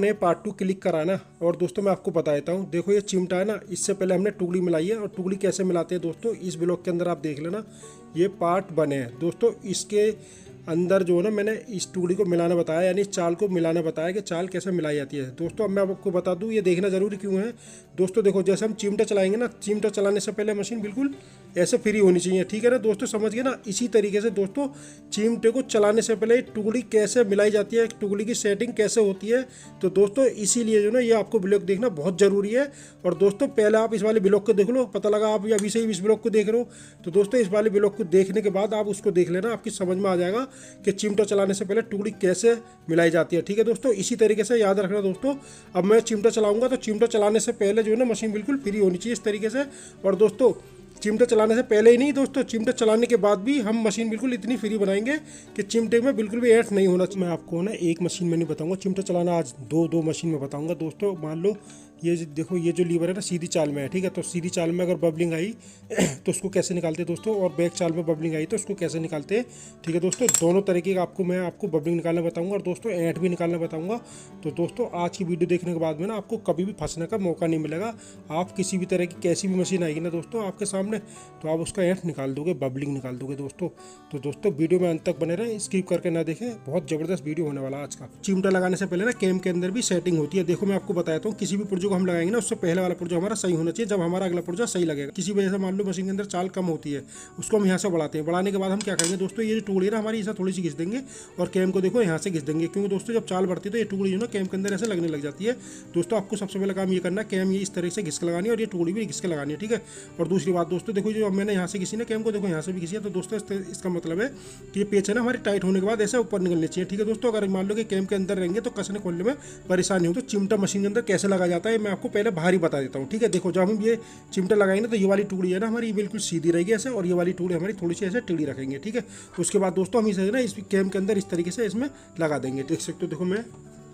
आपने part 2 click करा ना, और दोस्तों मैं आपको बता देता हूँ। देखो ये चिमटा है ना, इससे पहले हमने टुकड़ी मिलाई है, और टुकड़ी कैसे मिलाते हैं दोस्तों इस ब्लॉग के अंदर आप देख लेना। ये पार्ट बने हैं दोस्तों, इसके अंदर जो है ना मैंने इस टुकड़ी को मिलाना बताया, यानी चाल को मिलाना बताया कि चाल कैसे मिलाई जाती है दोस्तों। अब मैं आपको बता दूं ये देखना जरूरी क्यों है दोस्तों। देखो जैसे हम चिमटा चलाएंगे ना, चिमटा चलाने से पहले मशीन बिल्कुल ऐसे फ्री होनी चाहिए, ठीक है ना दोस्तों, समझ गए ना। इसी तरीके से दोस्तों चिमटे को चलाने से पहले टुकड़ी कैसे मिलाई जाती है, टुकड़ी की सेटिंग कैसे होती है, तो दोस्तों इसीलिए जो ना ये आपको ब्लॉग देखना बहुत ज़रूरी है। और दोस्तों पहले आप इस वाले ब्लॉग को देख लो, पता लगा आप अभी से ही इस ब्लॉग को देख रहे हो, तो दोस्तों इस वाले ब्लॉग को देखने के बाद आप उसको देख लेना, आपकी समझ में आ जाएगा कि चिमटा चलाने से पहले टुकड़ी कैसे मिलाई जाती है, ठीक है दोस्तों। इसी तरीके से याद रखना दोस्तों। अब मैं चिमटा चलाऊंगा तो चिमटा चलाने से पहले जो है ना मशीन बिल्कुल फ्री होनी चाहिए इस तरीके से। और दोस्तों चिमटा चलाने से पहले ही नहीं दोस्तों, चिमटा चलाने के बाद भी हम मशीन बिल्कुल इतनी फ्री बनाएंगे कि चिमटे में बिल्कुल भी एर्थ नहीं होना चाहिए। मैं आपको ना एक मशीन में नहीं बताऊंगा चिमटा चलाना, आज दो मशीन में बताऊंगा दोस्तों। मान लो ये देखो ये जो लीवर है ना सीधी चाल में है, ठीक है। तो सीधी चाल में अगर बबलिंग आई तो उसको कैसे निकालते हैं दोस्तों, और बैक चाल में बबलिंग आई तो उसको कैसे निकालते हैं, ठीक है दोस्तों। दोनों तरीके का मैं आपको बबलिंग निकालना बताऊंगा, और दोस्तों ऐंठ भी निकालना बताऊंगा। तो दोस्तों आज की वीडियो देखने के बाद में ना आपको कभी भी फंसने का मौका नहीं मिलेगा। आप किसी भी तरह की कैसी भी मशीन आएगी ना दोस्तों आपके सामने, तो आप उसका ऐंठ निकाल दोगे, बबलिंग निकाल दोगे दोस्तों। तो दोस्तों वीडियो में अंत तक बने रहें, स्किप करके ना देखें, बहुत ज़बरदस्त वीडियो होने वाला आज का। चिमटा लगाने से पहले ना कैम के अंदर भी सेटिंग होती है। देखो मैं आपको बताता हूँ, किसी भी पुर्जे को हम लगाएंगे ना उससे पहले वाला पुर्जा हमारा सही होना चाहिए, जब हमारा अगला पुर्जा सही लगेगा। किसी वजह से मान लो मशीन के अंदर चाल कम होती है, उसको हम यहाँ से बढ़ाते हैं। बढ़ाने के बाद हम क्या करेंगे दोस्तों, ये जो टुकड़ी है ना हमारी इसे थोड़ी सी घिस देंगे, और कैम को देखो यहाँ से घिस देंगे, क्योंकि दोस्तों जब चाल बढ़ती है तो ये टुकड़ी जो ना कैम के अंदर ऐसे लगने लग जाती है। दोस्तों आपको सबसे पहले काम ये करना है, कैम ये इस तरह से घिस के लगानी है, और ये टुकड़ी भी घिस के लगानी है, ठीक है। और दूसरी बात दोस्तों देखो, जो मैंने यहाँ से घिसी ना कैम को, देखो यहाँ से भी घिसी है, तो दोस्तों इसका मतलब है कि ये पेच है ना हमारी टाइट होने के बाद ऐसे ऊपर निकलनी चाहिए, ठीक है दोस्तों। अगर मान लो कि कैम के अंदर रहेंगे तो कसने खोलने में परेशानी हो। तो चिमटा मशीन के अंदर कैसे लगा जाता है मैं आपको पहले बाहर ही बता देता हूँ, ठीक है। देखो जब हम ये चिमटा लगाएंगे तो ये वाली टुकड़ी है ना हमारी बिल्कुल सीधी रहेगी ऐसे, और ये वाली टुकड़ी हमारी थोड़ी सी ऐसे टेढ़ी रखेंगे, ठीक है। उसके बाद दोस्तों हम इसे ना इस कैम के अंदर इस तरीके से इसमें लगा देंगे, देख सकते हो। देखो मैं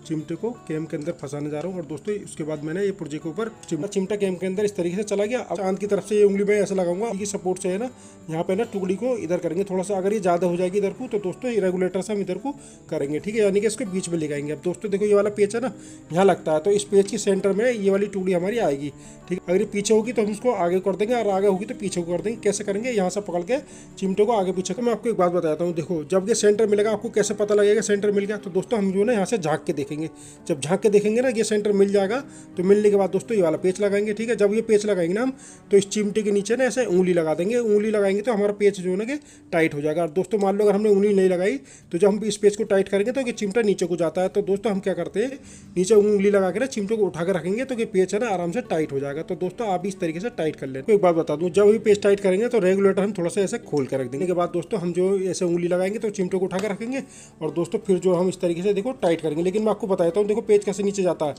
चिमटे को कैम के अंदर फंसाने जा रहा हूँ, और दोस्तों उसके बाद मैंने ये पुर्जे के ऊपर चिमटा कैम के अंदर इस तरीके से चला गया। अब चांद की तरफ से ये उंगली में ऐसे लगाऊंगा, ये सपोर्ट से है ना यहाँ पे ना टुकड़ी को इधर करेंगे थोड़ा सा। अगर ये ज़्यादा हो जाएगी इधर को तो दोस्तों ये रेगुलेटर से हम इधर को करेंगे, ठीक है, यानी कि इसके बीच में लगाएंगे। अब दोस्तों देखो ये वाला पेच है ना यहाँ लगता है, तो इस पेच के सेंटर में ये वाली टुकड़ी हमारी आएगी, ठीक है। अगर ये पीछे होगी तो हम उसको आगे कर देंगे, और आगे होगी तो पीछे को कर देंगे। कैसे करेंगे, यहाँ से पकड़ के चिमटे को आगे पीछे। मैं आपको एक बात बताता हूँ, देखो जब ये सेंटर मिलेगा आपको कैसे पता लगेगा सेंटर मिल गया, तो दोस्तों हम जो है यहाँ से झाँक के देखेंगे। जब झाँक के देखेंगे ना ये सेंटर मिल जाएगा, तो मिलने के बाद दोस्तों ये वाला पेच लगाएंगे, ठीक है। जब ये पेच लगाएंगे ना हम, तो इस चिमटे के नीचे ना ऐसे उंगली लगा देंगे। उंगली लगाएंगे तो हमारा पेच जो है ना कि टाइट हो जाएगा। और दोस्तों मान लो अगर हमने उंगली नहीं लगाई तो जब हम इस पेच को टाइट करेंगे तो ये चिमटा नीचे को जाता है। तो दोस्तों हम क्या करते हैं, नीचे उंगली लगा के ना चिमटे को उठा कर रखेंगे तो ये पेच है ना आराम से टाइट हो जाएगा। तो दोस्तों आप इस तरीके से टाइट कर लें। एक बात बता दूं, जब ये पेच टाइट करेंगे तो रेगुलेटर हम थोड़ा सा ऐसे खोल कर रख देंगे। के बाद दोस्तों हम जो ऐसे उंगली लगाएंगे तो चिमटे को उठा कर रखेंगे, और दोस्तों फिर जो हम इस तरीके से देखो टाइट करेंगे। लेकिन मैं आपको बताता हूँ, देखो पेच कैसे नीचे जाता है,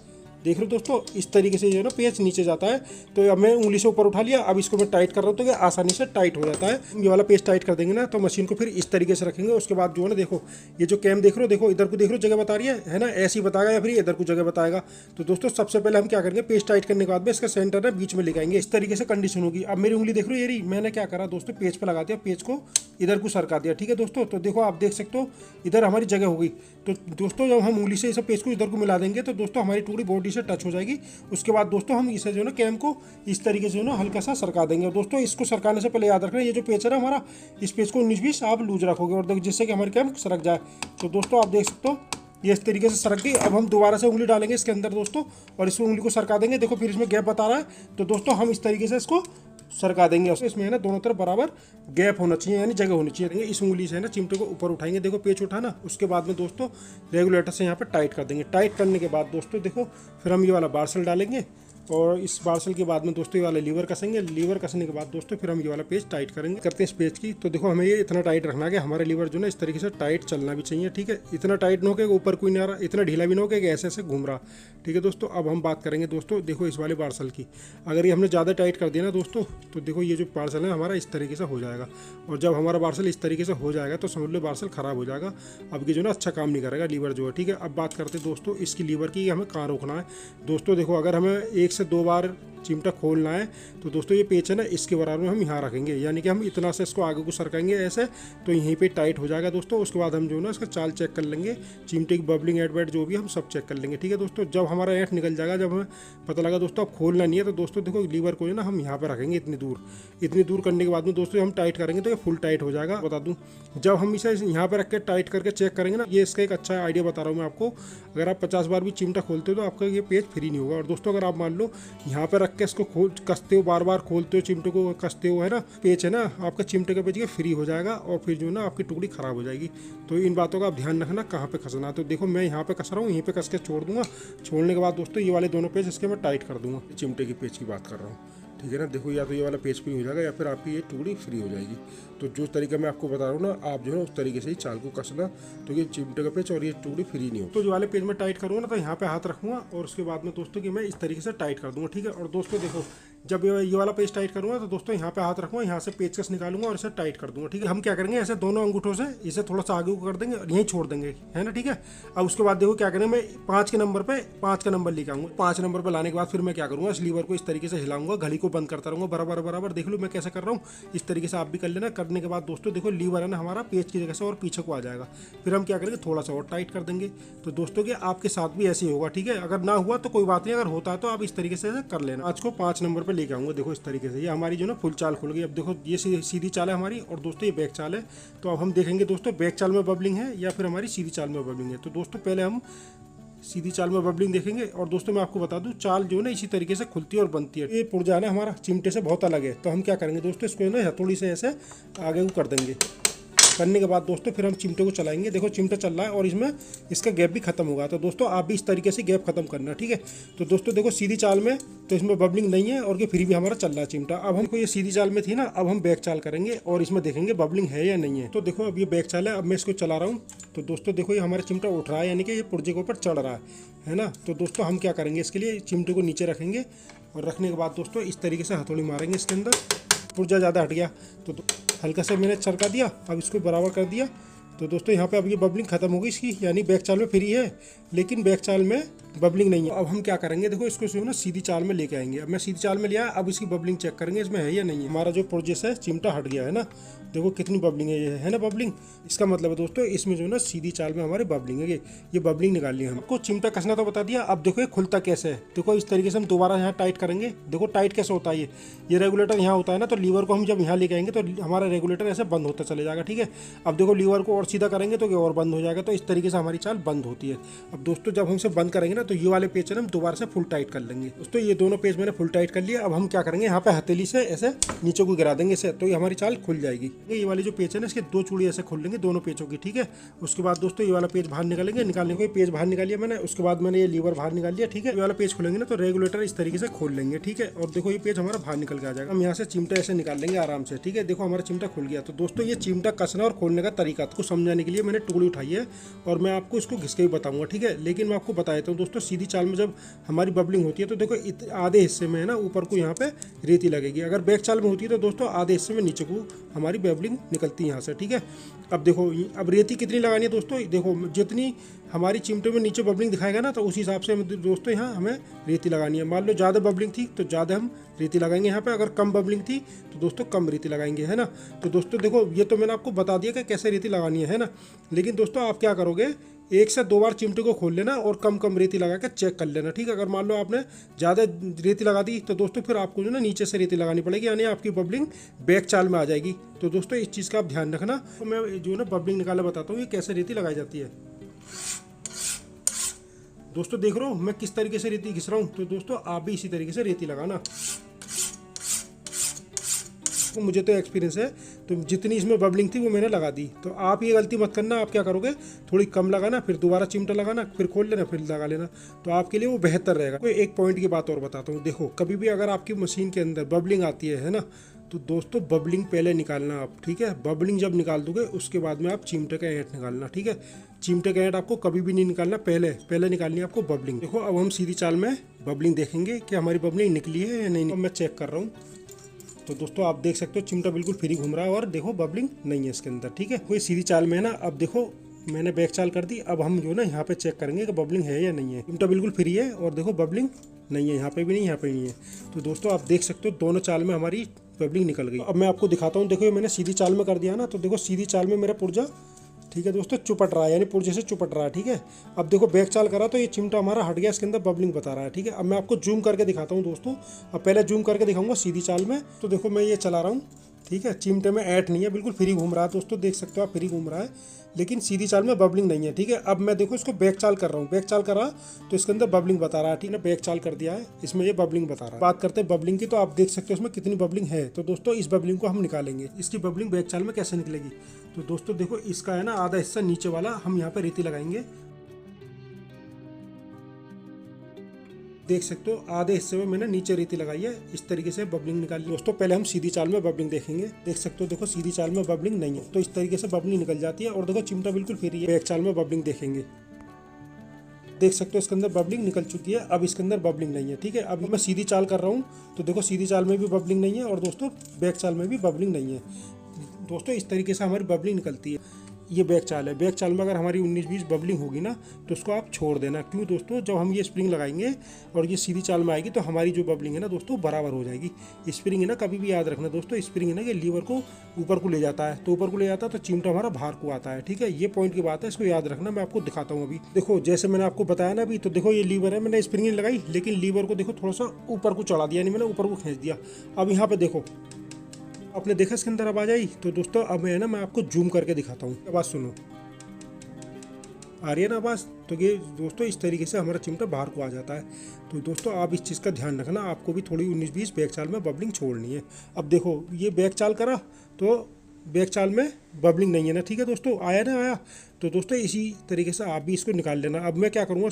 देख रहे हो दोस्तों, इस तरीके से जो है ना पेच नीचे जाता है। तो अब मैं उंगली से ऊपर उठा लिया, अब इसको मैं टाइट कर रहा हूँ तो ये आसानी से टाइट हो जाता है। ये वाला पेच टाइट कर देंगे ना तो मशीन को फिर इस तरीके से रखेंगे। उसके बाद जो है ना देखो ये जो कैम देख रहे हो, देखो इधर को देख रहे हो जगह बता रही है ना, ऐसी बताएगा या फिर इधर को जगह बताएगा। तो दोस्तों सबसे पहले हम क्या करेंगे, पेच टाइट करने के बाद में इसका सेंटर है बीच में लगाएंगे, इस तरीके से कंडीशन होगी। अब मेरी उंगली देख रहे हो, ये रही, मैंने क्या करा दोस्तों, पेच पर लगा दिया, पेच को इधर को सरका दिया, ठीक है दोस्तों। तो देखो आप देख सकते हो इधर हमारी जगह होगी। तो दोस्तों जब हम उंगली से इस पेच को इधर को मिला देंगे तो दोस्तों हमारी टुकड़ी बॉडी से टच हो जाएगी। उसके बाद दोस्तों हम इसे जो है ना कैम को इस तरीके से जो ना हल्का सा सरका देंगे। और दोस्तों इसको सरकाने से पहले याद रखना, ये जो पेच है ना हमारा, इस पेच को 19-20 आप लूज रखोगे, और जिससे कि हमारी कैम सरक जाए। तो दोस्तों आप देख सकते हो ये इस तरीके से सरक गई। अब हम दोबारा से उंगली डालेंगे इसके अंदर दोस्तों, और इस उंगली को सरका देंगे। देखो फिर इसमें गैप बता रहा है, तो दोस्तों हम इस तरीके से इसको सरका देंगे। इसमें है ना दोनों तरफ बराबर गैप होना चाहिए, यानी जगह होनी चाहिए। इस उंगली से है ना चिमटे को ऊपर उठाएंगे, देखो पेच उठा ना। उसके बाद में दोस्तों रेगुलेटर से यहाँ पे टाइट कर देंगे। टाइट करने के बाद दोस्तों देखो फिर हम ये वाला बारसल डालेंगे, और इस बारसल के बाद में दोस्तों ये वाला लीवर कसेंगे। लीवर कसने के बाद दोस्तों फिर हम ये वाला पेज टाइट करेंगे, करते हैं इस पेज की। तो देखो हमें ये इतना टाइट रखना है कि हमारे लीवर जो ना इस तरीके से टाइट चलना भी चाहिए, ठीक है। इतना टाइट ना हो कि ऊपर कोई नहीं आ रहा, इतना ढीला भी ना हो कि ऐसे ऐसे घूम रहा, ठीक है दोस्तों। अब हम बात करेंगे दोस्तों देखो इस वाले बारसल की। अगर ये हमने ज़्यादा टाइट कर दिया ना दोस्तों, तो देखो ये जो बारसल है हमारा इस तरीके से हो जाएगा। और जब हमारा बारसल इस तरीके से हो जाएगा तो समझ लो बारसल ख़राब हो जाएगा। अब ये जो ना अच्छा काम नहीं करेगा लीवर जो है, ठीक है। अब बात करते दोस्तों इसकी लीवर की, हमें कहाँ रोकना है दोस्तों। देखो अगर हमें 1 से 2 बार चिमटा खोलना है तो दोस्तों ये पेच है ना इसके बराबर में हम यहाँ रखेंगे, यानी कि हम इतना से इसको आगे को सरकाएंगे ऐसे, तो यहीं पे टाइट हो जाएगा दोस्तों। उसके बाद हम जो है ना इसका चाल चेक कर लेंगे, चिमटे की बबलिंग एट वेट जो भी हम सब चेक कर लेंगे, ठीक है दोस्तों। जब हमारा ऐंठ निकल जाएगा, जब हमें पता लगा दोस्तों अब खोलना नहीं है, तो दोस्तों देखो लीवर को ना हम यहाँ पर रखेंगे इतनी दूर करने के बाद में दोस्तों हम टाइट करेंगे तो ये फुल टाइट हो जाएगा। बता दूँ, जब हम इसे यहाँ पर रख के टाइट करके चेक करेंगे ना, ये इसका एक अच्छा आइडिया बता रहा हूँ मैं आपको। अगर आप 50 बार भी चिमटा खोलते हो तो आपका ये पेच फ्री नहीं होगा। और दोस्तों अगर आप मान लो यहाँ पर रख के इसको कसते हो, बार बार खोलते हो चिमटे को, कसते हो, है ना, पेच है ना आपका चिमटे का पेच ये फ्री हो जाएगा और फिर जो ना आपकी टुकड़ी खराब हो जाएगी। तो इन बातों का आप ध्यान रखना कहाँ पे कसना। तो देखो मैं यहाँ पे कस रहा हूँ, यहीं पे कस के छोड़ दूंगा। छोड़ने के बाद दोस्तों ये वाले दोनों पेच इसके मैं टाइट कर दूंगा, चिमटे की पेच की बात कर रहा हूँ, ठीक है ना। देखो या तो ये वाला पेच फ्री हो जाएगा या फिर आपकी ये टुकड़ी फ्री हो जाएगी। तो जो तरीका मैं आपको बता रहा हूँ ना, आप जो है उस तरीके से ही चाल को कसना, तो ये चिमटे का पेच और ये टुकड़ी फ्री नहीं हो। तो जो वाले पेच में टाइट करूँगा ना, तो यहाँ पे हाथ रखूँगा और उसके बाद में दोस्तों कि मैं इस तरीके से टाइट कर दूँगा, ठीक है। और दोस्तों देखो जब ये वाला पेच टाइट करूँगा तो दोस्तों यहाँ पे हाथ रखूँगा, यहाँ से पेचकस निकालूंगा और इसे टाइट कर दूँगा, ठीक है। हम क्या करेंगे, ऐसे दोनों अंगूठों से इसे थोड़ा सा आगे को कर देंगे और यहीं छोड़ देंगे, है ना, ठीक है। अब उसके बाद देखो क्या करेंगे, मैं 5 के नंबर पे 5 का नंबर लेके आऊँगा। 5 नंबर पर लाने के बाद फिर मैं क्या करूँगा, इस लीवर को इस तरीके से हिलाऊंगा, घड़ी को बंद करता रहूँगा बराबर बराबर। देख लो मैं कैसे कर रहा हूँ, इस तरीके से आप भी कर लेना। करने के बाद दोस्तों देखो लीवर है ना हमारा पेच की जगह से और पीछे को आ जाएगा। फिर हम क्या करेंगे, थोड़ा सा और टाइट कर देंगे। तो दोस्तों कि आपके साथ भी ऐसे ही होगा, ठीक है। अगर ना हुआ तो कोई बात नहीं, अगर होता है तो आप इस तरीके से कर लेना। आज को 5 नंबर पर लेके आऊँगा, देखो इस तरीके से। ये हमारी जो ना फुल चाल खुल गई। अब देखो ये सीधी चाल है हमारी और दोस्तों ये बैक चाल है। तो अब हम देखेंगे दोस्तों बैक चाल में बबलिंग है या फिर हमारी सीधी चाल में बबलिंग है। तो दोस्तों पहले हम सीधी चाल में बबलिंग देखेंगे। और दोस्तों मैं आपको बता दूं, चाल जो है ना इसी तरीके से खुलती है और बनती है। ये पुर्जा है ना हमारा चिमटे से बहुत अलग है। तो हम क्या करेंगे दोस्तों, इसको ना हथौड़ी से ऐसे आगे को कर देंगे। करने के बाद दोस्तों फिर हम चिमटे को चलाएंगे। देखो चिमटा चल रहा है और इसमें इसका गैप भी खत्म होगा। तो दोस्तों आप भी इस तरीके से गैप खत्म करना, ठीक है। तो दोस्तों देखो सीधी चाल में तो इसमें बबलिंग नहीं है और ये फिर भी हमारा चल रहा है चिमटा। अब हमको ये सीधी चाल में थी ना, अब हम बैक चाल करेंगे और इसमें देखेंगे बबलिंग है या नहीं है। तो देखो अब ये बैक चाल है, अब मैं इसको चला रहा हूँ। तो दोस्तों देखो ये हमारा चिमटा उठ रहा है, यानी कि ये पुर्जे के ऊपर चढ़ रहा है ना। तो दोस्तों हम क्या करेंगे, इसके लिए चिमटे को नीचे रखेंगे और रखने के बाद दोस्तों इस तरीके से हथौड़ी मारेंगे इसके अंदर। पुर्जा ज़्यादा हट गया तो हल्का से मैंने चरका दिया, अब इसको बराबर कर दिया। तो दोस्तों यहाँ पे अब ये बबलिंग खत्म हो गई इसकी, यानी बैक चाल में फ्री है लेकिन बैक चाल में बबलिंग नहीं है। अब हम क्या करेंगे, देखो इसको जो है ना सीधी चाल में लेके आएंगे। अब मैं सीधी चाल में लिया, अब इसकी बबलिंग चेक करेंगे इसमें है या नहीं है। हमारा जो प्रोजेस है चिमटा हट गया है ना, देखो कितनी बबलिंग है ना बबलिंग। इसका मतलब है दोस्तों इसमें जो है ना सीधी चाल में हमारे बबलिंग है। ये बबलिंग निकालनी है हमको। चिमटा कसना तो बता दिया। अब देखो ये खुलता कैसे है, देखो इस तरीके से हम दोबारा यहाँ टाइट करेंगे। देखो टाइट कैसे होता है, ये रेगुलेटर यहाँ होता है ना, तो लीवर को हम जब यहाँ लेके आएंगे तो हमारा रेगुलेटर ऐसे बंद होता चले जाएगा, ठीक है। अब देखो लीवर को और सीधा करेंगे तो और बंद हो जाएगा। तो इस तरीके से हमारी चाल बंद होती है। अब दोस्तों जब हम इसे बंद करेंगे ना, तो ये वाले पेच हम दोबारा से फुल टाइट कर लेंगे। दोस्तों ये दोनों पेज मैंने फुल टाइट कर लिया। अब हम क्या करेंगे, यहाँ पे हथेली से ऐसे नीचे को गिरा देंगे इसे, तो ये हमारी चाल खुल जाएगी। ये वाली जो पेच है ना, इसके 2 चूड़ी ऐसे खोल लेंगे दोनों पेचों की, ठीक है। उसके बाद दोस्तों ये वाला पेज बाहर निकालेंगे। निकालने को पेज बाहर निकाल लिया मैंने। उसके बाद मैंने ये लीवर बाहर निकाल लिया, ठीक है। ये वाला पेज खोलेंगे ना तो रेगुलेटर इस तरीके से खोल लेंगे, ठीक है। और देखो ये पेज हमारा बाहर निकल के आ जाएगा। हम यहाँ से चिमटा ऐसे निकाल लेंगे आराम से, ठीक है। देखो हमारा चिमटा खुल गया। तो दोस्तों ये चिमटा कसना और खोलने का तरीका को समझाने के लिए मैंने टुकड़ी उठाई है और मैं आपको इसको घिसके भी बताऊंगा, ठीक है। लेकिन मैं आपको बता देता हूँ दोस्तों, सीधी चाल में जब हमारी बबलिंग होती है तो देखो आधे हिस्से में है ना ऊपर को यहाँ पे रेती लगेगी। अगर बैक चाल में होती है तो दोस्तों आधे हिस्से में नीचे को हमारी बबलिंग निकलती है यहाँ से, ठीक है। अब देखो अब रेती कितनी लगानी है दोस्तों, देखो जितनी हमारी चिमटे में नीचे बबलिंग दिखाएगा ना, तो उस हिसाब से दोस्तों यहाँ हमें रेती लगानी है। मान लो ज़्यादा बबलिंग थी तो ज़्यादा हम रेती लगाएंगे यहाँ पे, अगर कम बबलिंग थी तो दोस्तों कम रेती लगाएंगे, है ना। तो दोस्तों देखो ये तो मैंने आपको बता दिया कि कैसे रेती लगानी है ना। लेकिन दोस्तों आप क्या करोगे, 1 से 2 बार चिमटे को खोल लेना और कम कम रेती लगा के चेक कर लेना, ठीक है। अगर मान लो आपने ज़्यादा रेती लगा दी तो दोस्तों फिर आपको जो ना नीचे से रेती लगानी पड़ेगी, यानी आपकी बबलिंग बैक चाल में आ जाएगी। तो दोस्तों इस चीज़ का आप ध्यान रखना। तो मैं जो ना बबलिंग निकालना बताता हूँ, ये कैसे रेती लगाई जाती है। दोस्तों देख रहे हो मैं किस तरीके से रेती घिस रहा हूँ। तो दोस्तों आप भी इसी तरीके से रेती लगाना। तो मुझे तो एक्सपीरियंस है, तो जितनी इसमें बबलिंग थी वो मैंने लगा दी। तो आप ये गलती मत करना। आप क्या करोगे, थोड़ी कम लगाना, फिर दोबारा चिमटा लगाना, फिर खोल लेना, फिर लगा लेना। तो आपके लिए वो बेहतर रहेगा। कोई एक पॉइंट की बात और बताता हूँ, देखो कभी भी अगर आपकी मशीन के अंदर बबलिंग आती है ना, तो दोस्तों बबलिंग पहले निकालना आप, ठीक है। बबलिंग जब निकाल दोगे उसके बाद में आप चिमटे का ऐंठ निकालना, ठीक है। चिमटे का ऐंठ आपको कभी भी नहीं निकालना, पहले निकालनी है आपको बबलिंग। देखो अब हम सीधी चाल में बबलिंग देखेंगे कि हमारी बबलिंग निकली है या नहीं। अब मैं चेक कर रहा हूँ। तो दोस्तों आप देख सकते हो चिमटा बिल्कुल फ्री घूम रहा है और देखो बबलिंग नहीं है इसके अंदर, ठीक है। कोई सीधी चाल में है ना। अब देखो मैंने बैक चाल कर दी। अब हम जो ना यहाँ पे चेक करेंगे कि बबलिंग है या नहीं है। चिमटा बिल्कुल फ्री है और देखो बबलिंग नहीं है, यहाँ पे भी नहीं, यहाँ पे नहीं है। तो दोस्तों आप देख सकते हो दोनों चाल में हमारी बबलिंग निकल गई। अब मैं आपको दिखाता हूँ, देखो ये मैंने सीधी चाल में कर दिया ना, तो देखो सीधी चाल में मेरा पुर्जा, ठीक है दोस्तों, चुपट रहा है, यानी पुर्जे से चुपट रहा है, ठीक है। अब देखो बैक चाल करा तो ये चिमटा हमारा हट गया, इसके अंदर बबलिंग बता रहा है, ठीक है। अब मैं आपको जूम करके दिखाता हूँ दोस्तों। अब पहले जूम करके दिखाऊंगा सीधी चाल में, तो देखो मैं ये चला रहा हूँ, ठीक है। चिमटे में ऐट नहीं है, बिल्कुल फ्री घूम रहा है दोस्तों, देख सकते हो आप, फ्री घूम रहा है, लेकिन सीधी चाल में बबलिंग नहीं है, ठीक है। अब मैं देखो इसको बैक चाल कर रहा हूँ, बैक चाल कर रहा तो इसके अंदर बबलिंग बता रहा है, ठीक है। बैक चाल कर दिया है, इसमें ये बबलिंग बता रहा है। बात करते हैं बबलिंग की, तो आप देख सकते हो इसमें कितनी बबलिंग है। तो दोस्तों इस बबलिंग को हम निकालेंगे, इसकी बबलिंग बैक चाल में कैसे निकलेगी। तो दोस्तों देखो इसका है ना आधा हिस्सा नीचे वाला हम यहाँ पे रेती लगाएंगे, देख सकते हो आधे हिस्से में मैंने नीचे रेती लगाई है, इस तरीके से बबलिंग निकाली। दोस्तों पहले हम सीधी चाल में बबलिंग देखेंगे, देख सकते हो देखो सीधी चाल में बबलिंग नहीं है, तो इस तरीके से बबलिंग निकल जाती है। और देखो चिमटा बिल्कुल फ्री है। बैक चाल में बबलिंग देखेंगे, देख सकते हो इसके अंदर बबलिंग निकल चुकी है, अब इसके अंदर बबलिंग नहीं है, ठीक है। अब मैं सीधी चाल कर रहा हूँ, तो देखो सीधी चाल में भी बबलिंग नहीं है, और दोस्तों बैक चाल में भी बबलिंग नहीं है। दोस्तों इस तरीके से हमारी बबलिंग निकलती है। ये बैक चाल है, बैक चाल में अगर हमारी 19-20 बबलिंग होगी ना, तो उसको आप छोड़ देना। क्यों दोस्तों, जब हम ये स्प्रिंग लगाएंगे और ये सीधी चाल में आएगी, तो हमारी जो बबलिंग है ना दोस्तों बराबर हो जाएगी। स्प्रिंग है ना, कभी भी याद रखना दोस्तों, स्प्रिंग है ना, ये लीवर को ऊपर को ले जाता है, तो ऊपर को ले जाता है तो चिमटा हमारा बाहर को आता है, ठीक है। ये पॉइंट की बात है, इसको याद रखना। मैं आपको दिखाता हूँ अभी, देखो जैसे मैंने आपको बताया ना अभी, तो देखो ये लीवर है, मैंने स्प्रिंग लगाई, लेकिन लीवर को देखो थोड़ा सा ऊपर को चढ़ा दिया, यानी मैंने ऊपर को खींच दिया। अब यहाँ पे देखो आपने देखा इसके अंदर आवाज आई। तो दोस्तों अब है ना मैं आपको जूम करके दिखाता हूँ, आवाज सुनो, आ रही है ना आवाज़। तो ये दोस्तों इस तरीके से हमारा चिमटा बाहर को आ जाता है। तो दोस्तों आप इस चीज़ का ध्यान रखना, आपको भी थोड़ी 19-20 बैक चाल में बबलिंग छोड़नी है। अब देखो ये बैक चाल करा, तो बैक चाल में बबलिंग नहीं है ना, ठीक है दोस्तों, आया ना आया। तो दोस्तों इसी तरीके से आप भी इसको निकाल लेना। अब मैं क्या करूँगा,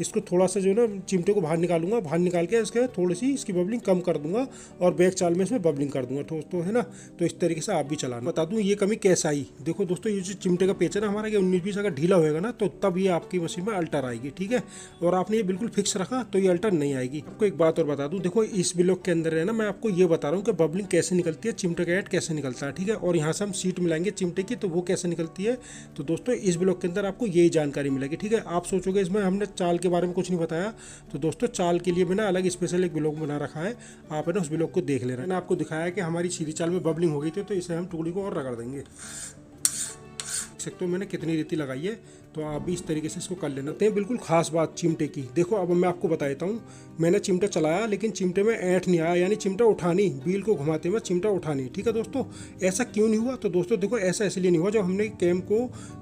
इसको थोड़ा सा जो है ना चिमटे को बाहर निकालूंगा, बाहर निकाल के इसके थोड़ी सी इसकी बबलिंग कम कर दूंगा, और बैक चाल में इसमें बबलिंग कर दूंगा दोस्तों, है ना। तो इस तरीके से आप भी चलाना। बता दूँ ये कमी कैसे आई। देखो दोस्तों ये जो चिमटे का पेच है ना हमारा, ये 19-20 अगर ढीला होएगा ना, तो तब ये आपकी मशीन में अल्टर आएगी, ठीक है। और आपने ये बिल्कुल फिक्स रखा तो ये अल्टर नहीं आएगी। आपको एक बात और बता दूँ, देखो इस ब्लॉक के अंदर है ना, मैं आपको ये बता रहा हूँ कि बबलिंग कैसे निकलती है, चिमटे का ऐड कैसे निकलता है, ठीक है। और यहाँ से हम सीट मिलाएंगे चिमटे की, तो वो कैसे निकलती है। तो दोस्तों इस ब्लॉक के अंदर आपको यही जानकारी मिलेगी, ठीक है। आप सोचोगे इसमें हमने चाल के बारे में कुछ नहीं बताया, तो दोस्तों चाल के लिए मैंने अलग स्पेशल एक ब्लॉग बना रखा है, आप है ना उस ब्लॉग को देख लेना। मैंने आपको दिखाया कि हमारी सीधी चाल में बबलिंग हो गई थी, तो इसे हम टुकड़ी को और रगड़ देंगे। देख सकते हो मैंने कितनी रेती लगाई है, तो आप भी इस तरीके से इसको कर लेना। तो बिल्कुल खास बात चिमटे की, देखो अब मैं आपको बता देता हूँ, मैंने चिमटा चलाया लेकिन चिमटे में ऐंठ नहीं आया, यानी चिमटा उठा नहीं, बील को घुमाते हुए चिमटा उठा नहीं, ठीक है दोस्तों। ऐसा क्यों नहीं हुआ, तो दोस्तों देखो ऐसा इसलिए नहीं हुआ, जब हमने कैम को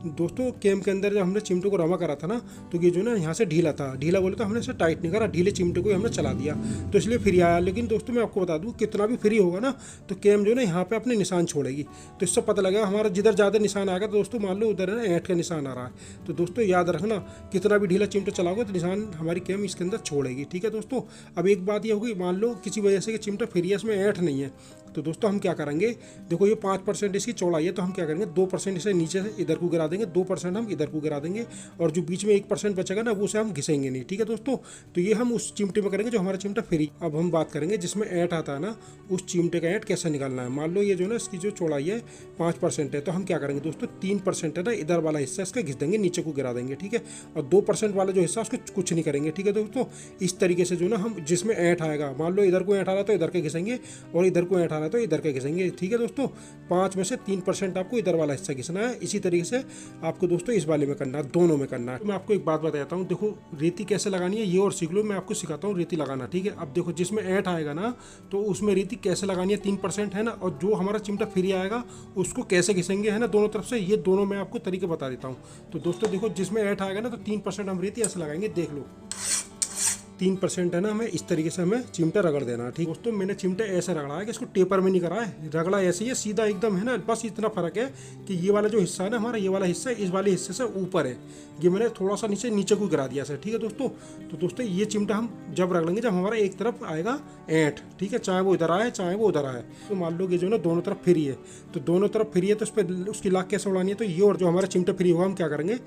दोस्तों कैम के अंदर जब हमने चिमटे को रमा करा था ना, तो ये जो ना यहाँ से ढीला था, ढीला बोले तो हमने इसे टाइट नहीं करा, ढीले चिमटे को हमने चला दिया, तो इसलिए फ्री आया। लेकिन दोस्तों मैं आपको बता दूँ, कितना भी फ्री होगा ना, तो कैम जो ना यहाँ पे अपने निशान छोड़ेगी, तो इससे पता लगेगा हमारा जिधर ज़्यादा निशान आएगा, तो दोस्तों मान लो उधर है ना ऐंठ का निशान आ रहा है। तो दोस्तों याद रखना, कितना भी ढीला चिमटा चलाओगे तो निशान हमारी कैम इसके अंदर छोड़ेगी, ठीक है दोस्तों। अब एक बात ये होगी, मान लो किसी वजह से कि चिमटा फ्री है, इसमें ऐंठ नहीं है, तो दोस्तों हम क्या करेंगे, देखो ये 5% इसकी चौड़ाई है, तो हम क्या करेंगे 2% इसे नीचे से इधर को गिरा देंगे, 2% हम इधर को गिरा देंगे, और जो बीच में 1% बचेगा ना, वो उसे हम घिसेंगे नहीं, ठीक है दोस्तों। तो ये हम उस चिमटे में करेंगे जो हमारा चिमटा फ्री। अब हम बात करेंगे जिसमें ऐंठ आता है ना, उस चिमटे का ऐंठ कैसे निकालना है। मान लो ये जो ना इसकी जो चौड़ाई है 5% है, तो हम क्या करेंगे दोस्तों, 3% है ना इधर वाला हिस्सा इसका घिस देंगे, नीचे को गिरा देंगे, ठीक है। और 2% वाला जो हिस्सा उसको कुछ नहीं करेंगे, ठीक है दोस्तों। इस तरीके से जो ना हम जिसमें ऐंठ आएगा, मान लो इधर को ऐंठ आ रहा है तो इधर के घिसेंगे, और इधर को ऐंठ आ रहा है तो इधर के घिसेंगे, ठीक है दोस्तों। 5 में से 3% आपको इधर वाला हिस्सा घिसना है। इसी तरीके से आपको दोस्तों इस वाले में करना है, दोनों में करना है। तो मैं आपको एक बात बताता हूँ, देखो रेती कैसे लगानी है ये और सीख लो, मैं आपको सिखाता हूँ रेती लगाना, ठीक है। अब देखो जिसमें ऐंठ आएगा ना, तो उसमें रेती कैसे लगानी है, 3% है ना, और जो हमारा चिमटा फ्री आएगा उसको कैसे घिसेंगे, है ना, दोनों तरफ से, ये दोनों मैं आपको तरीके बता देता हूँ। तो दोस्तों देखो जिसमें ऐंठ आएगा ना, तो 3% हम रेती ऐसे लगाएंगे, देख लो 3% है ना, हमें इस तरीके से हमें चिमटा रगड़ देना, ठीक दोस्तों। मैंने चिमटा ऐसे रगड़ा है कि इसको टेपर में नहीं करा है, रगड़ा ऐसे ही है सीधा एकदम, है ना। बस इतना फर्क है कि ये वाला जो हिस्सा है ना हमारा, ये वाला हिस्सा इस वाले हिस्से से ऊपर है, ये मैंने थोड़ा सा नीचे को गिरा दिया सर, ठीक है दोस्तों। तो दोस्तों ये चिमटा हम जब रगड़ेंगे जब हमारा एक तरफ आएगा ऐंठ, ठीक है, चाहे वो इधर आए चाहे वो उधर आए। तो मान लो ये जो ना दोनों तरफ फ्री है, तो दोनों तरफ फ्री है, तो उस पर उसकी लाख कैसे उड़ानी है, तो ये और जो हमारा चिमटा फ्री होगा हम क्या करेंगे,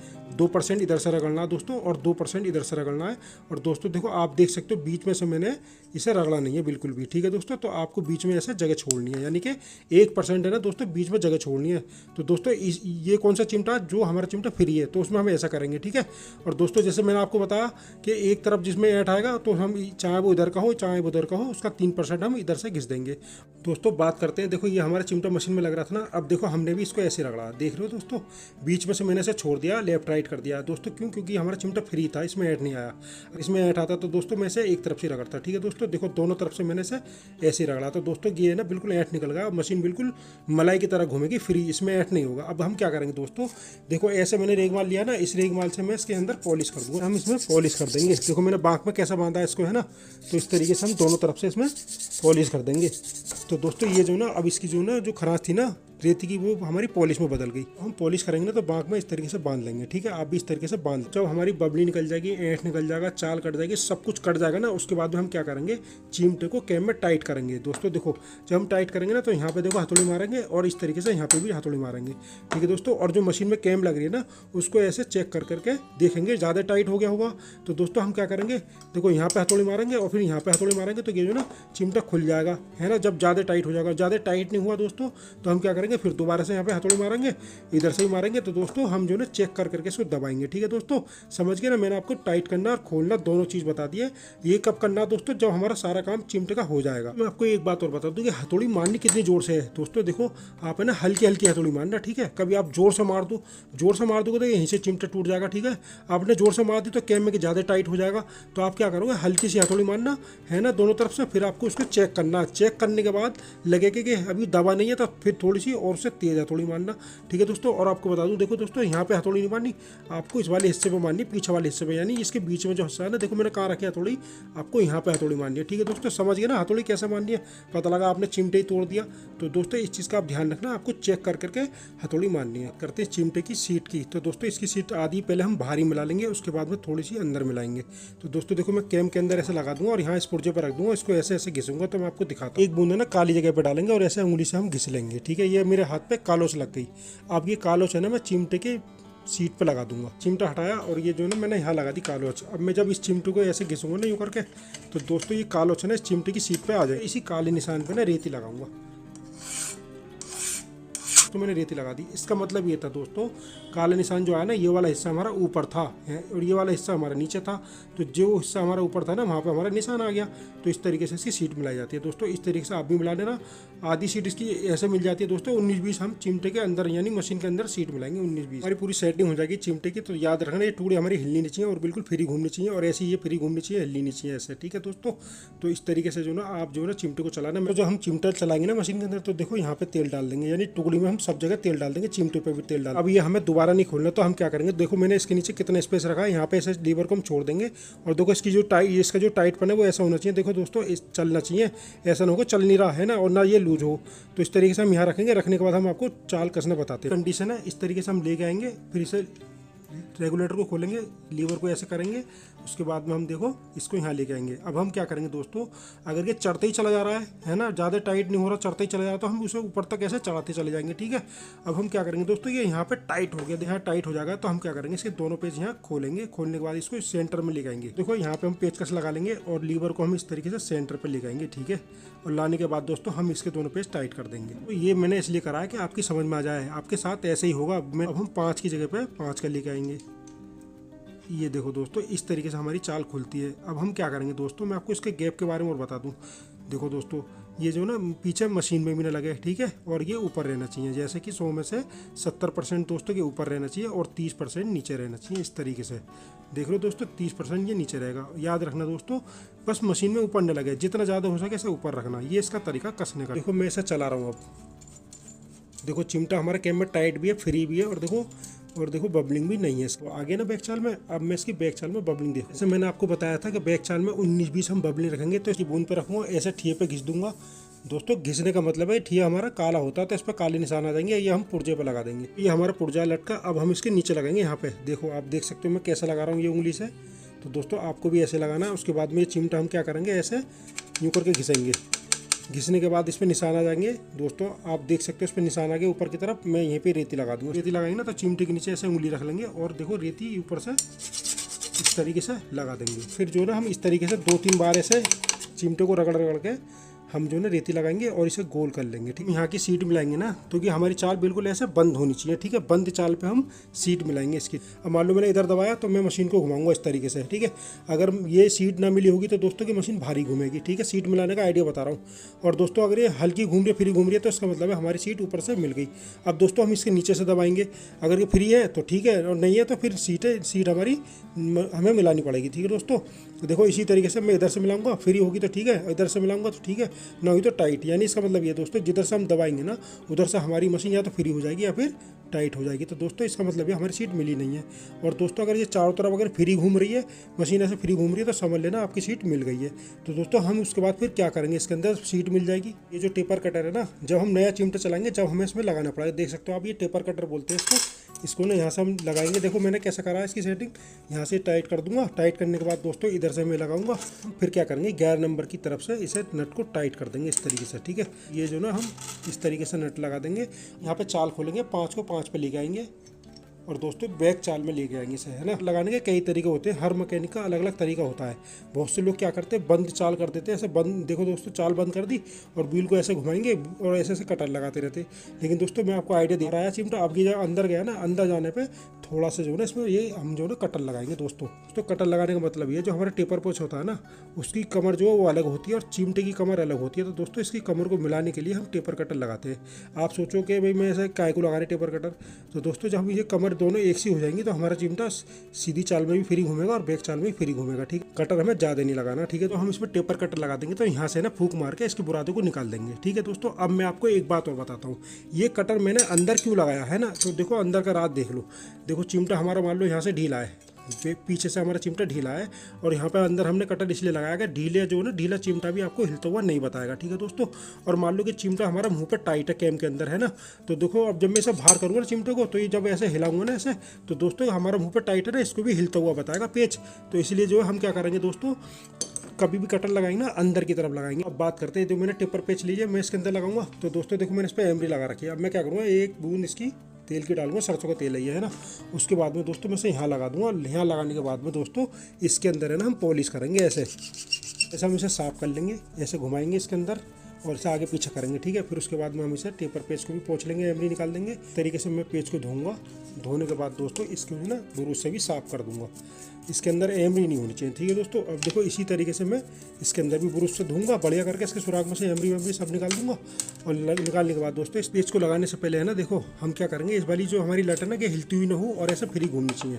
2% इधर से रगड़ना है दोस्तों, और 2% इधर से रगड़ना है। और दोस्तों देखो आप देख सकते हो बीच में से मैंने इसे रगड़ा नहीं है बिल्कुल भी, ठीक है दोस्तों। तो आपको बीच में ऐसे जगह छोड़नी है, यानी कि 1% है ना दोस्तों, बीच में जगह छोड़नी है। तो दोस्तों ये कौन सा चिमटा, जो हमारा चिमटा फ्री है, तो उसमें हम ऐसा करेंगे, ठीक है। और दोस्तों जैसे मैंने आपको बताया कि एक तरफ जिसमें ऐंठ आएगा तो हम चाहे वो इधर का हो चाहे वो उधर का हो, उसका 3% हम इधर से घिस देंगे। दोस्तों बात करते हैं, देखो ये हमारा चिमटा मशीन में लग रहा था ना, अब देखो हमने भी इसको ऐसे रगड़ा, देख रहे हो दोस्तों, बीच में से मैंने इसे छोड़ दिया, लेफ्ट राइट कर दिया दोस्तों। क्यों? क्योंकि हमारा चिमटा फ्री था, इसमें ऐंठ नहीं आया। इसमें ऐंठ आता तो दोस्तों मैं इसे एक तरफ से रगड़ता, ठीक है दोस्तों। देखो दोनों तरफ से मैंने इसे ऐसे रगड़ा, तो दोस्तों ये ना बिल्कुल ऐंठ निकल गया, मशीन बिल्कुल मलाई की तरह घूमेगी फ्री, इसमें ऐंठ नहीं होगा। अब हम क्या करेंगे दोस्तों, देखो ऐसे मैंने रेगमाल लिया ना, इस रेगमाल से मैं इसके अंदर पॉलिश कर दूंगा, हम इसमें पॉलिश कर देंगे। देखो मैंने बांक में कैसा बांधा है इसको, है ना, तो इस तरीके से हम दोनों तरफ से इसमें पॉलिश कर देंगे। तो दोस्तों ये जो ना, अब इसकी जो ना जो खराश थी ना रेती की, वो हमारी पॉलिश में बदल गई। हम पॉलिश करेंगे ना तो बांक में इस तरीके से बांध लेंगे, ठीक है। आप भी इस तरीके से बांध, जब हमारी बबली निकल जाएगी, ऐंठ निकल जाएगा, चाल कट जाएगी, सब कुछ कट जाएगा ना, उसके बाद में हम क्या करेंगे, चिमटे को कैम में टाइट करेंगे दोस्तों। देखो जब हम टाइट करेंगे ना तो यहाँ पे देखो हथौड़ी मारेंगे, और इस तरीके से यहाँ पे भी हथौड़ी मारेंगे, ठीक है दोस्तों। और जो मशीन में कैम लग रही है ना, उसको ऐसे चेक कर करके देखेंगे, ज़्यादा टाइट हो गया होगा तो दोस्तों हम क्या करेंगे, देखो यहाँ पे हथौड़ी मारेंगे और फिर यहाँ पे हथौड़ी मारेंगे, तो ये जो ना चिमटा खुल जाएगा, है ना। जब ज़्यादा टाइट हो जाएगा, ज़्यादा टाइट नहीं हुआ दोस्तों, तो हम क्या करेंगे, फिर दोबारा से यहाँ पे हथौड़ी मारेंगे, इधर से ही मारेंगे, तो दोस्तों हम जो ना चेक कर करके इसको दबाएंगे, ठीक है दोस्तों। समझ गए ना, मैंने आपको टाइट करना और खोलना दोनों चीज़ बता दी है। ये कब करना दोस्तों, जब हमारा सारा काम चिमटे का हो जाएगा। मैं आपको एक बात और बता दूं कि हथौड़ी मारनी कितनी जोर से है दोस्तों। देखो आप है ना हल्की हल्की हथौड़ी मारना, ठीक है। कभी आप जोर से मार दो, जोर से मार दोगे तो यहीं से चिमटा टूट जाएगा, ठीक है। आपने जोर से मार दी तो कैम में ज़्यादा टाइट हो जाएगा, तो आप क्या करोगे, हल्की सी हथौड़ी मारना, है ना, दोनों तरफ से। फिर आपको उसको चेक करना, चेक करने के बाद लगेगा कि अभी दबा नहीं है, तो फिर थोड़ी सी और से तेज हथौड़ी मारना, ठीक है दोस्तों। और आपको बता दूं, देखो दोस्तों यहाँ पे हथौड़ी नहीं मारनी, आपको इस वाले हिस्से पे मारनी, पीछे वाले हिस्से पे, यानी इसके बीच में जो हिस्सा है ना, देखो मैंने कहाँ रखी है हथौड़ी, आपको यहाँ पे हथौड़ी मारनी है, ठीक है दोस्तों। समझ गए ना हथौड़ी कैसे मारनी है, पता लगा आपने चिमटे ही तोड़ दिया। तो दोस्तों इस चीज़ का आप ध्यान रखना, आपको चेक कर करके हथौड़ी मारनी है। करते हैं चिमटे की सीट की, तो दोस्तों इसकी सीट आधी पहले हम भारी मिला लेंगे, उसके बाद में थोड़ी सी अंदर मिलाएंगे। तो दोस्तों देखो मैं कैम के अंदर ऐसे लगा दूंगा और यहाँ इस पुर्जे पर रख दूंगा, इसको ऐसे ऐसे घिसूंगा, तो मैं आपको दिखाता हूँ। एक बूंद ना काली जगह पर डालेंगे और ऐसे उंगली से हम घिस लेंगे, ठीक है। ये मेरे हाथ पे कालोच लग गई। अब ये कालोच है ना, मैं चिमटे के सीट पे लगा दूंगा। चिमटा हटाया और ये जो ना मैंने यहाँ लगा दी कालोच। अब मैं जब इस चिमटे को ऐसे घिसूंगा ना यूँ करके, तो दोस्तों ये कालोच है ना इस चिमटे की सीट पे आ जाए। इसी काले निशान पे ना रेती लगाऊंगा, तो मैंने रेती लगा दी। इसका मतलब ये था दोस्तों, काला निशान जो है ना, ये वाला हिस्सा हमारा ऊपर था और ये वाला हिस्सा हमारा नीचे था। तो जो हिस्सा हमारा ऊपर था ना, वहाँ पे हमारा निशान आ गया। तो इस तरीके से इसकी सीट मिलाई जाती है दोस्तों। इस तरीके से आप भी मिला लेना। आधी सीट इसकी ऐसे मिल जाती है दोस्तों। 19-20 हम चिमटे के अंदर यानी मशीन के अंदर सीट मिलाएंगे, 19-20 हमारी पूरी सेटिंग हो जाएगी चिमटे की। तो याद रखना ये टुकड़ी हमारी हिलनी नहीं चाहिए और बिल्कुल फ्री घूमनी चाहिए, और ऐसी ये फ्री घूमनी चाहिए, हिलनी नहीं चाहिए ऐसे, ठीक है दोस्तों। तो इस तरीके से जो ना आप जो ना चिमटे को चलाना, जो हम चिमटा चलाएंगे ना मशीन के अंदर, तो देखो यहाँ पे तेल डाल देंगे, यानी टुकड़ी में हम सब जगह तेल डाल देंगे, चिमटे पे भी तेल डाल। अब ये हमें दोबारा नहीं खोलना, तो हम क्या करेंगे, देखो मैंने इसके नीचे कितना स्पेस रखा है, यहाँ पे ऐसे लीवर को हम छोड़ देंगे। और देखो इसकी जो इसका जो टाइट पन है वो ऐसा होना चाहिए, देखो दोस्तों इस चलना चाहिए, ऐसा ना हो चल नहीं रहा है ना, और ना ये लूज हो। तो इस तरीके से हम यहाँ रखेंगे। रखने के बाद हम आपको चाल कसना बताते हैं। कंडीशन है इस तरीके से हम लेके आएंगे, फिर इसे रेगुलेटर को खोलेंगे, लीवर को ऐसे करेंगे, उसके बाद में हम देखो इसको यहाँ लेके आएंगे। अब हम क्या करेंगे दोस्तों, अगर ये चढ़ते ही चला जा रहा है ना, ज़्यादा टाइट नहीं हो रहा, चढ़ते ही चला जा रहा है, तो हम उसे ऊपर तक ऐसे चढ़ाते चले जाएंगे, ठीक है। अब हम क्या करेंगे दोस्तों, ये यहाँ पे टाइट हो गया, यहाँ टाइट हो जाएगा, तो हम क्या करेंगे, इसके दोनों पेज यहाँ खोलेंगे। खोलने के बाद इसको सेंटर में लेके आएंगे। देखो यहाँ पे हम पेचकस लगा लेंगे और लीवर को हम इस तरीके से सेंटर पर लेके आएंगे, ठीक है। और लाने के बाद दोस्तों हम इसके दोनों पेज टाइट कर देंगे। तो ये मैंने इसलिए करा है कि आपकी समझ में आ जाए, आपके साथ ऐसे ही होगा। अब हम 5 की जगह पे 5 का लेके आएंगे। ये देखो दोस्तों इस तरीके से हमारी चाल खुलती है। अब हम क्या करेंगे दोस्तों, मैं आपको इसके गैप के बारे में और बता दूं। देखो दोस्तों ये जो ना पीछे मशीन में भी ना लगे, ठीक है, और ये ऊपर रहना चाहिए। जैसे कि 100 में से 70% दोस्तों के ऊपर रहना चाहिए और 30% नीचे रहना चाहिए। इस तरीके से देख लो दोस्तों, 30% ये नीचे रहेगा। याद रखना दोस्तों, बस मशीन में ऊपर न लगे, जितना ज़्यादा हो सके इसे ऊपर रखना। ये इसका तरीका कसने का। देखो मैं इसे चला रहा हूँ। अब देखो चिमटा हमारे कैम में टाइट भी है, फ्री भी है, और देखो बबलिंग भी नहीं है इसको। आगे ना बैक चाल में, अब मैं इसकी बैक चाल में बबलिंग देखो। जैसे मैंने आपको बताया था कि बैक चाल में 19-20 हम बबलिंग रखेंगे, तो इसकी बूंद पे रखूँगा, ऐसे ठिए पे घिस दूंगा। दोस्तों घिसने का मतलब है ठिया हमारा काला होता है तो इस पर काले निशान आ जाएंगे, ये हम पुर्जे पर लगा देंगे। ये हमारा पुर्जा लटका। अब हम इसके नीचे लगाएंगे, यहाँ पे देखो आप देख सकते हो मैं कैसे लगा रहा हूँ ये उंगली से। तो दोस्तों आपको भी ऐसे लगाना है। उसके बाद में ये चिमटा हम क्या करेंगे, ऐसे यूँ करके घिसेंगे, घिसने के बाद इस पर निशान आ जाएंगे दोस्तों, आप देख सकते हो इस पर निशान आ गया ऊपर की तरफ। मैं यहीं पे रेती लगा दूंगा। रेती लगाएंगे ना तो चिमटे के नीचे ऐसे उंगली रख लेंगे और देखो रेती ऊपर से इस तरीके से लगा देंगे। फिर जो ना हम इस तरीके से 2-3 बार ऐसे चिमटे को रगड़ रगड़ के हम जो है रेती लगाएंगे और इसे गोल कर लेंगे। ठीक है, यहाँ की सीट मिलाएंगे ना तो कि हमारी चाल बिल्कुल ऐसे बंद होनी चाहिए। ठीक है, बंद चाल पे हम सीट मिलाएंगे इसकी। अब मान लो मैंने इधर दबाया तो मैं मशीन को घुमाऊंगा इस तरीके से। ठीक है, अगर ये सीट ना मिली होगी तो दोस्तों की मशीन भारी घूमेगी। ठीक है, सीट मिलाने का आइडिया बता रहा हूँ। और दोस्तों अगर ये हल्की घूम रही है, फ्री घूम रही है, तो इसका मतलब है हमारी सीट ऊपर से मिल गई। अब दोस्तों हम इसके नीचे से दबाएंगे, अगर ये फ्री है तो ठीक है, और नहीं है तो फिर सीट हमारी हमें मिलानी पड़ेगी। ठीक है दोस्तों, देखो इसी तरीके से मैं इधर से मिलाऊंगा, फ्री होगी तो ठीक है, इधर से मिलाऊंगा तो ठीक है, ना हुई तो टाइट। यानी इसका मतलब ये दोस्तों जिधर से हम दबाएंगे ना उधर से हमारी मशीन या तो फ्री हो जाएगी या फिर टाइट हो जाएगी। तो दोस्तों इसका मतलब ये हमारी सीट मिली नहीं है। और दोस्तों अगर ये चारों तरफ अगर फ्री घूम रही है, मशीन ऐसे फ्री घूम रही है, तो समझ लेना आपकी सीट मिल गई है। तो दोस्तों हम उसके बाद फिर क्या करेंगे, इसके अंदर सीट मिल जाएगी। ये जो टेपर कटर है ना, जब हम नया चिमटा चलाएंगे जब हमें इसमें लगाना पड़ेगा। देख सकते हो आप, ये टेपर कटर बोलते हैं इसको ना यहाँ से हम लगाएंगे। देखो मैंने कैसे करा है इसकी सेटिंग, यहाँ से टाइट कर दूंगा। टाइट करने के बाद दोस्तों इधर से मैं लगाऊंगा। फिर क्या करेंगे, 11 नंबर की तरफ से इसे नट को टाइट कर देंगे इस तरीके से। ठीक है, ये जो ना हम इस तरीके से नट लगा देंगे। यहाँ पे चाल खोलेंगे, 5 को 5 पे लेके आएंगे और दोस्तों बैक चाल में लेके आएंगे इसे, है ना। लगाने के कई तरीके होते हैं, हर मैकेनिक का अलग अलग तरीका होता है। बहुत से लोग क्या करते हैं, बंद चाल कर देते हैं ऐसे। बंद देखो दोस्तों, चाल बंद कर दी और व्हील को ऐसे घुमाएंगे और ऐसे ऐसे कटर लगाते रहते। लेकिन दोस्तों मैं आपको आइडिया दे रहा है चिमटा, अब ये जब अंदर गया ना, अंदर जाने पर थोड़ा सा जो है ना इसमें ये हम जो है कटर लगाएंगे दोस्तों। तो कटर लगाने का मतलब ये, जो हमारा टेपर पोच होता है ना, उसकी कमर जो है वो अलग होती है और चिमटे की कमर अलग होती है। तो दोस्तों इसकी कमर को मिलाने के लिए हम टेपर कटर लगाते हैं। आप सोचो कि भाई मैं ऐसे काय को लगा रहे टेपर कटर, तो दोस्तों जब ये कमर दोनों एक सी हो जाएंगी तो हमारा चिमटा सीधी चाल में भी फ्री घूमेगा और बैक चाल में भी फ्री घूमेगा। ठीक, कटर हमें ज़्यादा नहीं लगाना। ठीक है, तो हम इसमें टेपर कटर लगा देंगे तो यहाँ से ना फूक मार के इसके बुरादों को निकाल देंगे। ठीक है दोस्तों, अब मैं आपको एक बात और बताता हूँ, ये कटर मैंने अंदर क्यों लगाया है ना, तो देखो अंदर का राज देख लो। देखो चिमटा हमारा मान लो यहाँ से ढीला है, पीछे से हमारा चिमटा ढीला है और यहाँ पे अंदर हमने कटर इसलिए लगाया कि ढीले जो है ना, ढीला चिमटा भी आपको हिलता हुआ नहीं बताएगा। ठीक है दोस्तों, और मान लो कि चिमटा हमारा मुंह पे टाइट है, कैम के अंदर है ना, तो देखो अब जब मैं इसे बाहर करूँगा चिमटे को, तो ये जब ऐसे हिलाऊंगा ना ऐसे, तो दोस्तों हमारा मुंह पे टाइट है ना, इसको भी हिलता हुआ बताएगा पेच। तो इसलिए जो है हम क्या करेंगे दोस्तों, कभी भी कटर लगाएंगे ना अंदर की तरफ लगाएंगे। अब बात करते हैं, जो मैंने टेपर पेच लीजिए मैं इसके अंदर लगाऊंगा। तो दोस्तों देखो मैंने इस पर एमरी लगा रखी है। अब मैं क्या करूँगा, एक बूंद इसकी तेल की डालूंगा, सरसों का तेल है ना। उसके बाद में दोस्तों मैं इसे यहाँ लगा दूंगा। यहाँ लगाने के बाद में दोस्तों इसके अंदर है ना हम पॉलिश करेंगे ऐसे हम इसे साफ कर लेंगे, ऐसे घुमाएंगे इसके अंदर और इसे आगे पीछे करेंगे। ठीक है, फिर उसके बाद में हम इसे टेपर पेच को भी पोंछ लेंगे, एमरी निकाल देंगे। तरीके से मैं पेच को धोऊंगा। धोने के बाद दोस्तों इसको ना ब्रश से भी साफ कर दूंगा। इसके अंदर एमरी नहीं होनी चाहिए। ठीक है दोस्तों, अब देखो इसी तरीके से मैं इसके अंदर भी ब्रश से धोऊंगा बढ़िया करके, इसके सुराख में से एमरी वेमरी सब निकाल दूंगा। और निकालने के बाद दोस्तों इस पेच को लगाने से पहले है ना, देखो हम क्या करेंगे, इस वाली जो हमारी लट है ना कि हिलती हुई ना हो और ऐसे फ्री घूमनी चाहिए।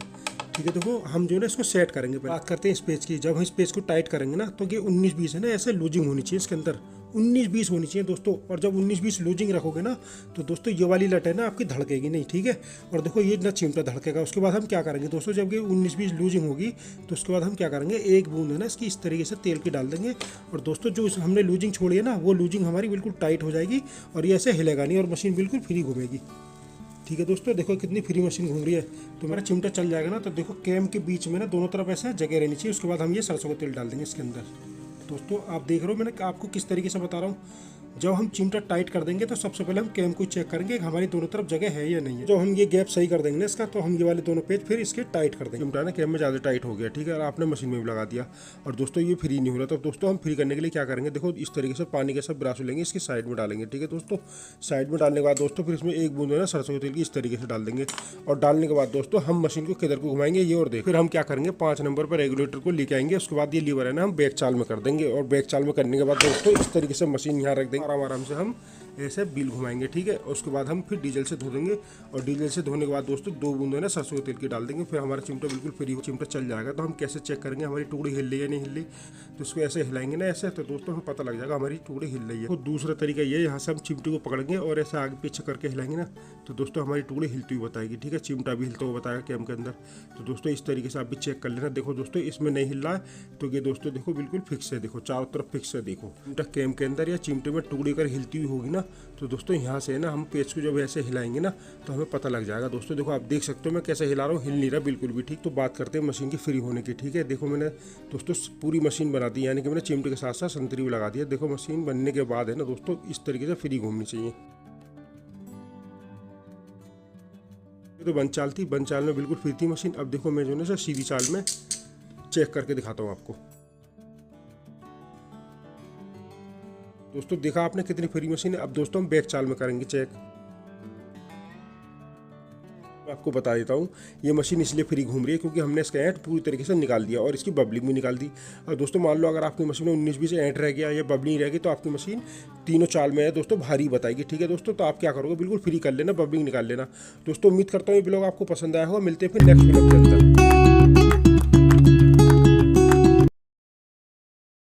ठीक है, देखो हम जो है ना इसको सेट करेंगे। बात करते हैं इस पेच की। जब हम इस पेच को टाइट करेंगे ना, तो ये 19-20 है ना ऐसे लूजिंग होनी चाहिए इसके अंदर, 19-20 होनी चाहिए दोस्तों। और जब 19-20 लूजिंग रखोगे ना, तो दोस्तों ये वाली लट है ना आपकी धड़केगी नहीं। ठीक है, और देखो ये ना चिमटा धड़केगा। उसके बाद हम क्या करेंगे दोस्तों, जब ये 19-20 लूजिंग होगी तो उसके बाद हम क्या करेंगे, एक बूंद है ना इसकी इस तरीके से तेल की डाल देंगे। और दोस्तों जो हमने लूजिंग छोड़ी है ना, वो लूजिंग हमारी बिल्कुल टाइट हो जाएगी और ये ऐसे हिलेगा नहीं और मशीन बिल्कुल फ्री घूमेगी। ठीक है दोस्तों, देखो कितनी फ्री मशीन घूम रही है। तो मेरा चिमटा चल जाएगा ना, तो देखो कैम के बीच में ना दोनों तरफ ऐसा जगह रहनी चाहिए। उसके बाद हम ये सरसों का तेल डाल देंगे इसके अंदर। दोस्तों आप देख रहे हो मैंने आपको किस तरीके से बता रहा हूँ। जब हम चिमटा टाइट कर देंगे तो सबसे पहले हम कैम को चेक करेंगे कि हमारी दोनों तरफ जगह है या नहीं है। जो हम ये गैप सही कर देंगे ना इसका, तो हम ये वाले दोनों पेज फिर इसके टाइट कर देंगे। चिमटा ना कैम में ज़्यादा टाइट हो गया, ठीक है, और आपने मशीन में भी लगा दिया और दोस्तों ये फ्री नहीं हो रहा। तो दोस्तों हम फ्री करने के लिए क्या करेंगे, देखो इस तरीके से पानी के सब ब्राशो लेंगे, इसकी साइड में डालेंगे। ठीक है दोस्तों, साइड में डालने के बाद दोस्तों फिर इसमें एक बूंद है ना सरसों के तेल की इस तरीके से डाल देंगे। और डालने के बाद दोस्तों हम मशीन को किधर को घुमाएंगे ये और देख, फिर हम क्या करेंगे 5 नंबर पर रेगुलेटर को लेके आएंगे। उसके बाद ये लीवर है ना हम बैक चाल में कर देंगे और बैक चाल में करने के बाद दोस्तों इस तरीके से मशीन यहाँ रख देंगे। आराम से हम ऐसे बिल घुमाएंगे। ठीक है, उसके बाद हम फिर डीजल से धो देंगे और डीजल से धोने के बाद दोस्तों 2 बूंद है ना सरसों के तेल की डाल देंगे। फिर हमारा चिमटा बिल्कुल फ्री चिमटा चल जाएगा। तो हम कैसे चेक करेंगे हमारी टुकड़ी हिल रही है नहीं हिल रही, तो उसको ऐसे हिलाएंगे ना ऐसे, तो दोस्तों हमें पता लग जाएगा हमारी टुकड़ी हिल रही है। तो दूसरा तरीका ये, यहाँ से हम चिमटे को पकड़ेंगे और ऐसे आगे पीछे करके हिलाएंगे ना, तो दोस्तों हमारी टुकड़ी हिलती हुई बताएगी। ठीक है, चिमटा भी हिलता हुआ बताएगा कैम के अंदर। तो दोस्तों इस तरीके से आप भी चेक कर लेना। देखो दोस्तों इसमें नहीं हिल रहा है, तो ये दोस्तों देखो बिल्कुल फिक्स है। देखो चारों तरफ फिक्स है। देखो चिमटा कैम के अंदर या चिमटे में टुकड़ी कर हिलती हुई होगी ना, तो दोस्तों यहाँ से ना हम पेज को जब ऐसे हिलाएंगे ना तो हमें पता लग जाएगा। दोस्तों देखो आप देख सकते हो मैं कैसे हिला रहा हूँ, हिल नहीं रहा बिल्कुल भी। ठीक, तो बात करते हैं मशीन की फ्री होने की। ठीक है, देखो मैंने दोस्तों पूरी मशीन बना दी, यानी कि मैंने चिमटे के साथ साथ संतरी भी लगा दिया। देखो मशीन बनने के बाद है ना दोस्तों इस तरीके से फ्री घूमनी चाहिए। तो बंद चाल थी, बंद चाल में बिल्कुल फ्री थी मशीन। अब देखो मैं जो है सीधी चाल में चेक करके दिखाता हूँ आपको। दोस्तों देखा आपने कितनी फ्री मशीन है। अब दोस्तों हम बैक चाल में करेंगे चेक। मैं आपको बता देता हूँ ये मशीन इसलिए फ्री घूम रही है क्योंकि हमने इसका ऐंठ पूरी तरीके से निकाल दिया और इसकी बबलिंग भी निकाल दी। और दोस्तों मान लो अगर आपकी मशीन में 19-20 ऐंठ रह गया या बबलिंग रह गई तो आपकी मशीन तीनों चाल में है दोस्तों भारी बताएगी। ठीक है दोस्तों, तो आप क्या करोगे, बिल्कुल फ्री कर लेना, बबलिंग निकाल लेना। दोस्तों उम्मीद करता हूँ ये ब्लॉग आपको पसंद आया होगा। मिलते हैं फिर नेक्स्ट ब्लॉग के अंदर।